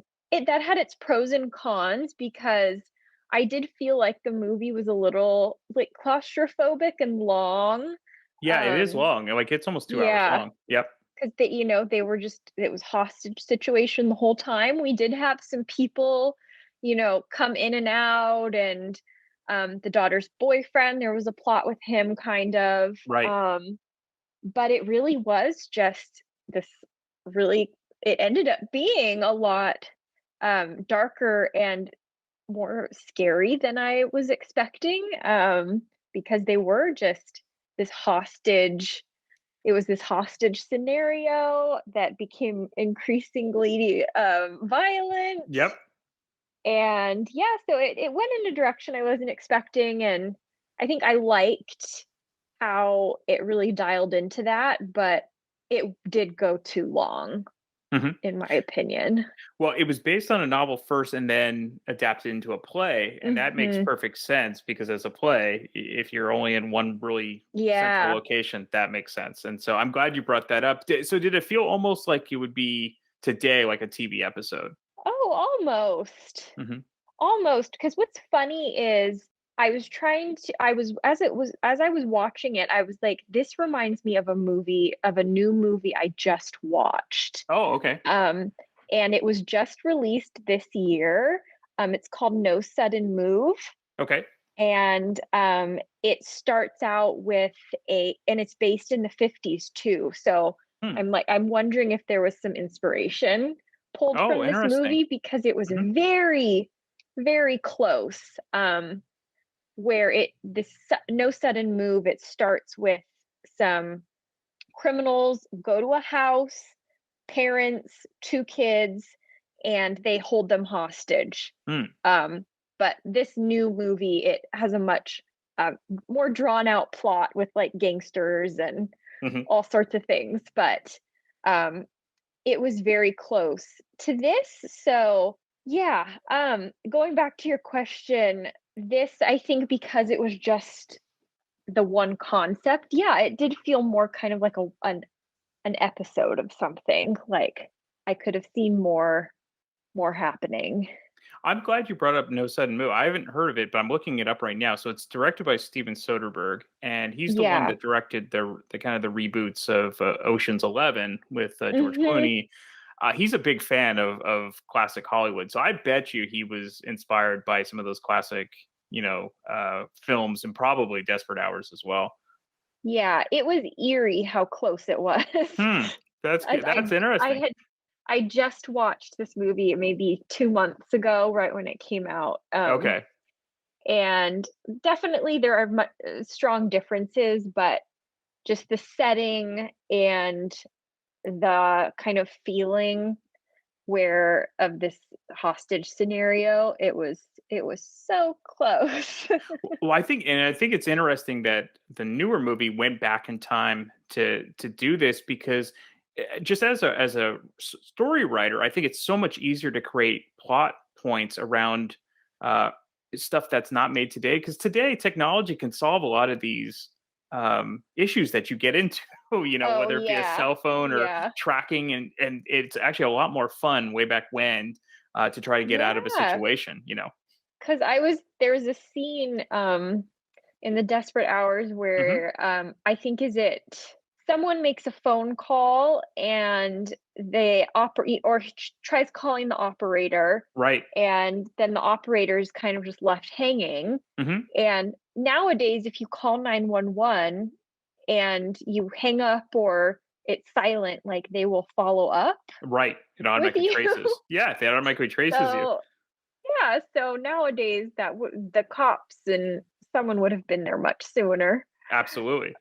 M: that had its pros and cons because I did feel like the movie was a little like claustrophobic and long.
A: Yeah, it is
M: Um,
A: long, like, it's almost 2 hours
M: yeah,
A: long. Yep.
M: because they were just it was hostage situation the whole time. We did have some people, come in and out, and the daughter's boyfriend, there was a plot with him kind of.
A: Right.
M: But it really was just this really it ended up being a lot darker and more scary than I was expecting, because they were just this hostage it was this hostage scenario that became increasingly violent.
A: Yep.
M: And yeah, so it went in a direction I wasn't expecting. And I think I liked how it really dialed into that, but it did go too long,
A: Mhm.
M: in my opinion.
A: Well, it was based on a novel first and then adapted into a play, and that makes
M: Mhm.
A: perfect sense because as a play, if you're only in one really central
M: Yeah.
A: location, that makes sense. And so I'm glad you brought that up. So did it feel almost like it would be today, like a TV episode?
M: Oh, almost.
A: Mhm.
M: Almost, because what's funny is I was as I was watching it, I was like, "This reminds me of a new movie I just watched."
A: Oh, okay.
M: Um, and it was just released this year. It's called No Sudden Move,
A: Okay.
M: and, it starts out with and it's based in the '50s too, so
A: Hmm.
M: I'm wondering if there was some inspiration pulled
A: Oh,
M: from this
A: interesting.
M: movie because it was
A: Mhm.
M: very, very close, where No Sudden Move, it starts with some criminals go to a house, parents, 2 kids, and they hold them hostage.
A: Hmm.
M: But this new movie, it has a much more drawn out plot with like gangsters and
A: Mhm.
M: all sorts of things. But um, it was very close to this. So yeah, going back to your question, this I think because it was just the one concept, yeah, it did feel more kind of like an episode of something. Like I could have seen more happening.
A: I'm glad you brought up No Sudden Move. I haven't heard of it, but I'm looking it up right now. So it's directed by Steven Soderbergh, and he's the one
M: Yeah.
A: that directed the kind of the reboots of Ocean's 11 with George
M: Mhm.
A: Clooney. He's a big fan of classic Hollywood, so I bet you he was inspired by some of those classic, films, and probably Desperate Hours as well.
M: Yeah, it was eerie how close it was.
A: Hmm, that's
M: I
A: good.
M: I
A: That's
M: I
A: interesting.
M: had I just watched this movie maybe 2 months ago, right when it came out,
A: Okay.
M: and definitely there are strong differences, but just the setting and the kind of feeling where of this hostage scenario, it was so close.
A: Well, I think it's interesting that the newer movie went back in time to do this because just as a story writer, I think it's so much easier to create plot points around uh, stuff that's not made today. Because today, technology can solve a lot of these issues that you get into.
M: Oh,
A: Whether it be a
M: yeah.
A: cell phone or
M: Yeah.
A: tracking, and it's actually a lot more fun way back when to try to get out of a
M: Yeah.
A: situation.
M: 'Cause there was a scene, in the Desperate Hours
A: Hmm.
M: where, I think is it someone makes a phone call and they operate or tries calling the operator.
A: Right.
M: And then the operator is kind of just left hanging.
A: Mm-hmm.
M: And nowadays, if you call 911 and you hang up or it's silent, like they will follow up.
A: Right. It
M: with
A: automatically
M: you.
A: traces. Yeah, it automatically traces you.
M: So, yeah, so nowadays the cops and someone would have been there much sooner
A: Absolutely.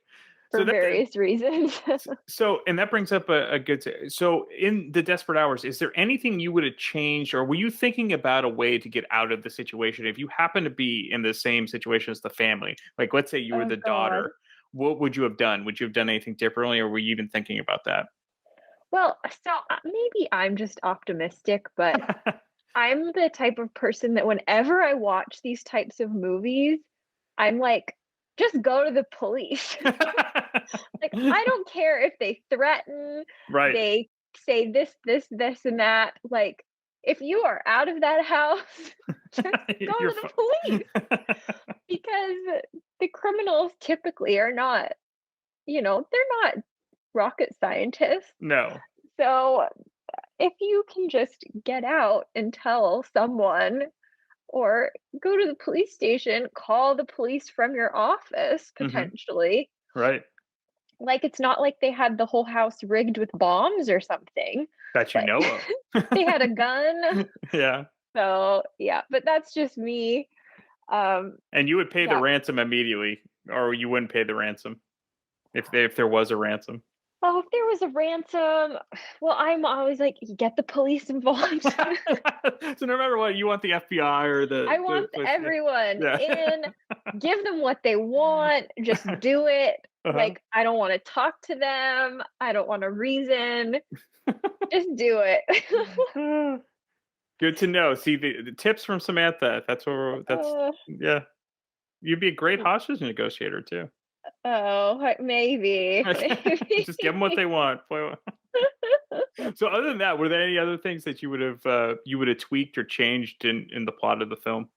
M: for various reasons.
A: And that brings up a good. So, in the desperate hours, is there anything you would have changed, or were you thinking about a way to get out of the situation if you happen to be in the same situation as the family? Like, let's say you were the daughter. What would you have done? Would you have done anything differently, or were you even thinking about that?
M: Well, so maybe I'm just optimistic, but I'm the type of person that whenever I watch these types of movies, I'm like, just go to the police. Like, I don't care if they threaten,
A: Right.
M: they say this, and that. Like, if you are out of that house, just go to the police. Because the criminals typically are not, they're not rocket scientists.
A: No.
M: So if you can just get out and tell someone or go to the police station, call the police from your office, potentially.
A: Right.
M: Like, it's not like they had the whole house rigged with bombs or something.
A: That you know of.
M: They had a gun.
A: Yeah.
M: So, yeah, but that's just me.
A: And you would pay the ransom immediately, or you wouldn't pay the ransom if there was a ransom.
M: Oh, if there was a ransom, well, I'm always like, get the police involved.
A: So no matter what, you want the FBI or
M: I want everyone in, give them what they want, just do it. Like, I don't want to talk to them. I don't want a reason. Just do it.
A: Good to know. See, the tips from Samantha. Yeah. You'd be a great hostage negotiator too.
M: Oh, maybe.
A: Just give them what they want. So other than that, were there any other things that you would have tweaked or changed in the plot of the film?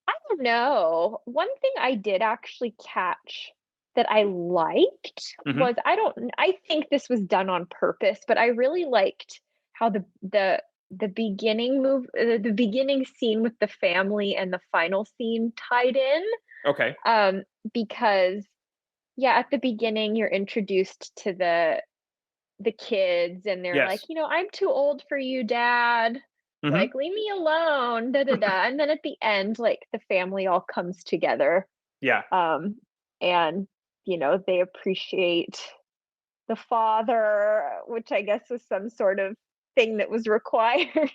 M: I don't know. One thing I did actually catch that I liked was, I think this was done on purpose, but I really liked how the beginning the beginning scene with the family and the final scene tied in.
A: Okay.
M: Because at the beginning you're introduced to the kids and they're like, I'm too old for you, Dad. Like, leave me alone. Da da da. And then at the end, like, the family all comes together.
A: Yeah.
M: And they appreciate the father, which I guess was some sort of thing that was required.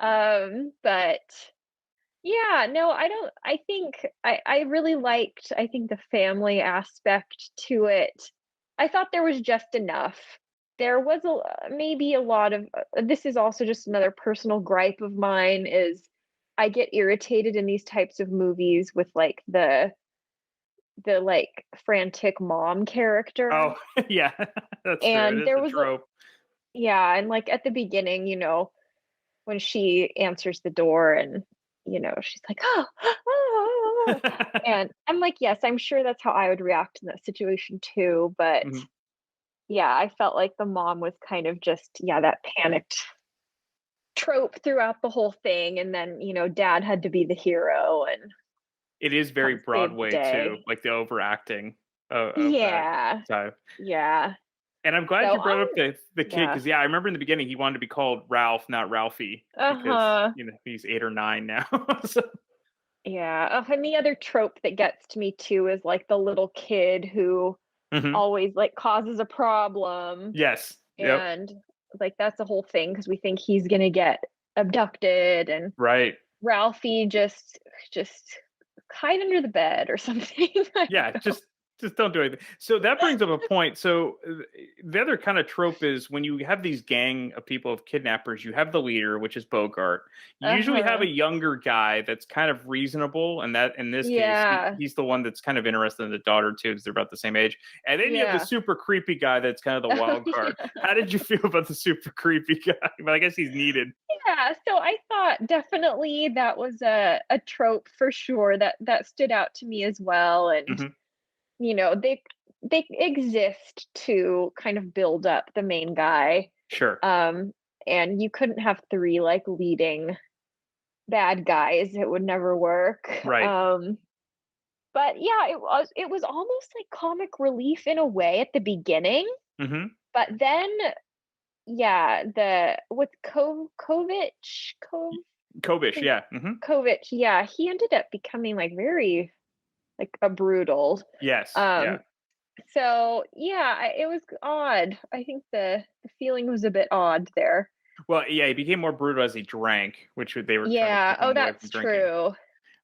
M: But yeah, no, I think I really liked, I think, the family aspect to it. I thought there was just enough. There was maybe a lot of, this is also just another personal gripe of mine, is I get irritated in these types of movies with like the like frantic mom character.
A: Oh, yeah. That's
M: and
A: true.
M: There was
A: a trope.
M: Yeah, and like at the beginning, when she answers the door and she's like, oh. And I'm like, yes, I'm sure that's how I would react in that situation too. But yeah, I felt like the mom was kind of just, that panicked trope throughout the whole thing. And then, Dad had to be the hero. And
A: it is very Broadway too, like the overacting of
M: that
A: type.
M: Yeah.
A: And I'm glad you brought up the kid, because I remember in the beginning he wanted to be called Ralph, not Ralphie, because he's 8 or 9 now. So.
M: Yeah, and the other trope that gets to me too is like the little kid who always like causes a problem.
A: Yes,
M: and like that's a whole thing because we think he's gonna get abducted, and Ralphie just hide under the bed or something.
A: Yeah, just don't do anything. So that brings up a point. So the other kind of trope is when you have these gang of people, of kidnappers, you have the leader, which is Bogart. You usually have a younger guy that's kind of reasonable, and that in this case, he's the one that's kind of interested in the daughter too, because they're about the same age. And then you have the super creepy guy that's kind of the wild card. How did you feel about the super creepy guy? But I guess he's needed.
M: Yeah, so I thought definitely that was a trope for sure that stood out to me as well. And they they exist to kind of build up the main guy.
A: Sure.
M: And you couldn't have 3 like leading bad guys. It would never work.
A: Right.
M: But yeah, it was almost like comic relief in a way at the beginning.
A: Mm-hmm.
M: But then yeah, Kovic,
A: yeah. Mm-hmm.
M: Kovic, yeah, he ended up becoming like very like a brutal.
A: Yes.
M: So yeah, it was odd. I think the feeling was a bit odd there.
A: Well, yeah, he became more brutal as he drank, which they were.
M: Yeah. Oh, that's true.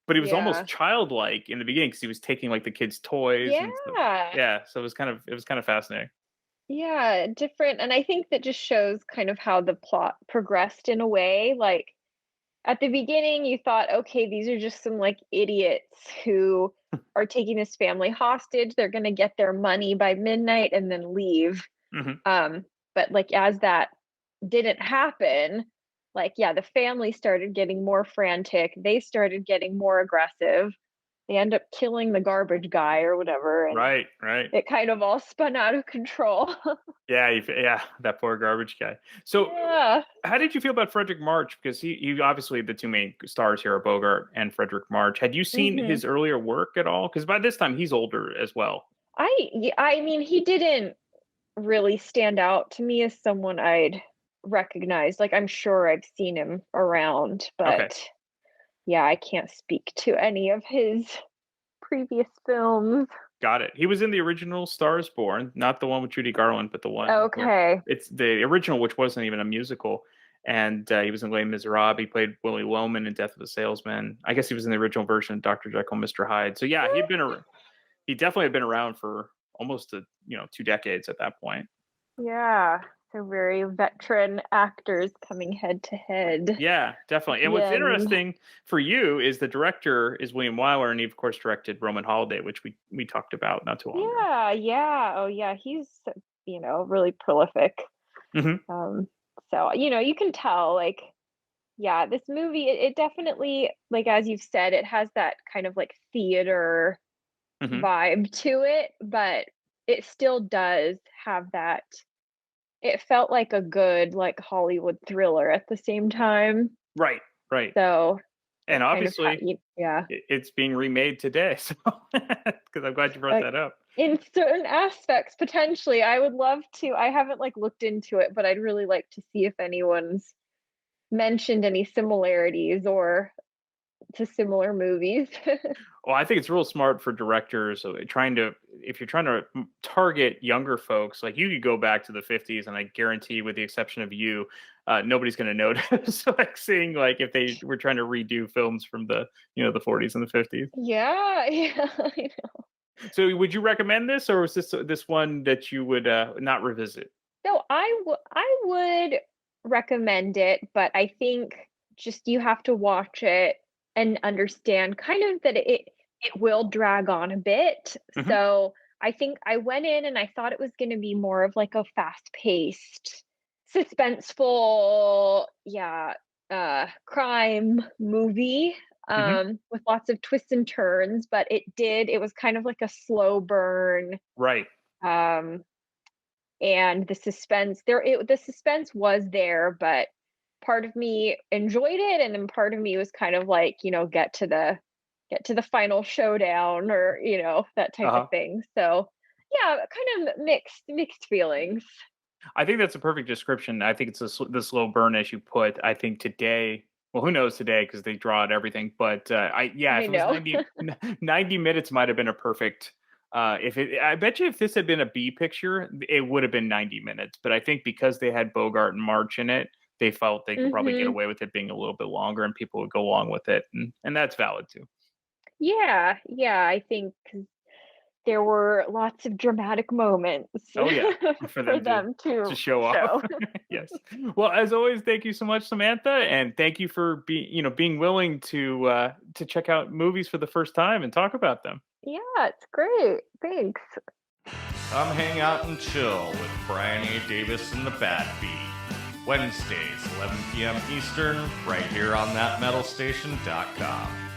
A: But he was almost childlike in the beginning because he was taking like the kids' toys.
M: Yeah.
A: And stuff. Yeah. So it was kind of fascinating.
M: Yeah, different. And I think that just shows kind of how the plot progressed in a way. Like at the beginning, you thought, okay, these are just some like idiots who are taking this family hostage. They're going to get their money by midnight and then leave.
A: Mm-hmm.
M: But like as that didn't happen, like, yeah, the family started getting more frantic. They started getting more aggressive. They end up killing the garbage guy or whatever. And
A: right.
M: it kind of all spun out of control.
A: Yeah, that poor garbage guy. So how did you feel about Fredric March? Because he obviously, the 2 main stars here are Bogart and Fredric March. Had you seen his earlier work at all? Because by this time, he's older as well.
M: I mean, he didn't really stand out to me as someone I'd recognize. Like, I'm sure I've seen him around, but yeah, I can't speak to any of his previous films.
A: Got it. He was in the original Stars Born, not the one with Judy Garland, but the one.
M: Okay.
A: It's the original, which wasn't even a musical. And he was in Les Miserables. He played Willie Loman in Death of a Salesman. I guess he was in the original version of Dr. Jekyll and Mr. Hyde. So yeah, he definitely had been around for almost 2 decades at that point.
M: Yeah. So very veteran actors coming head to head.
A: Yeah, definitely. And what's interesting for you is the director is William Wyler, and he of course directed Roman Holiday, which we talked about not too long ago.
M: Yeah. Oh yeah, he's really prolific.
A: Mm-hmm.
M: So you can tell, like, yeah, this movie it definitely, like as you've said, it has that kind of like theater vibe to it, but it still does have that. It felt like a good like Hollywood thriller at the same time.
A: Right.
M: So,
A: and obviously, it's being remade today. So, because I'm glad you brought that up.
M: In certain aspects, potentially, I would love to. I haven't like looked into it, but I'd really like to see if anyone's mentioned any similarities or to similar movies.
A: Well, I think it's real smart for directors if you're trying to target younger folks, like you could go back to the 50s and I guarantee, with the exception of you, nobody's going to notice like seeing like if they were trying to redo films from the the 40s and the 50s.
M: Yeah, I know.
A: So would you recommend this, or was this one that you would not revisit?
M: No, I would recommend it, but I think just you have to watch it and understand kind of that it will drag on a bit. So I think I went in and I thought it was going to be more of like a fast-paced, suspenseful, crime movie with lots of twists and turns, but it was kind of like a slow burn.
A: Right.
M: And the suspense was there, but part of me enjoyed it, and then part of me was kind of like, get to the final showdown, or that type of thing. So yeah, kind of mixed feelings.
A: I think that's a perfect description. I think it's the slow burn, as you put. I think today, well, who knows today, because they draw at everything, but if it was 90 minutes might have been a perfect. I bet you if this had been a B picture, it would have been 90 minutes. But I think because they had Bogart and March in it, they felt they could probably get away with it being a little bit longer, and people would go along with it, and that's valid too. Yeah,
M: I think there were lots of dramatic moments.
A: Oh yeah,
M: for them to
A: show off. Yes. Well, as always, thank you so much, Samantha, and thank you for being willing to check out movies for the first time and talk about them.
M: Yeah, it's great. Thanks.
N: Come hang out and chill with Brian A. Davis and the Bad Beat. Wednesdays, 11 p.m. Eastern, right here on thatmetalstation.com.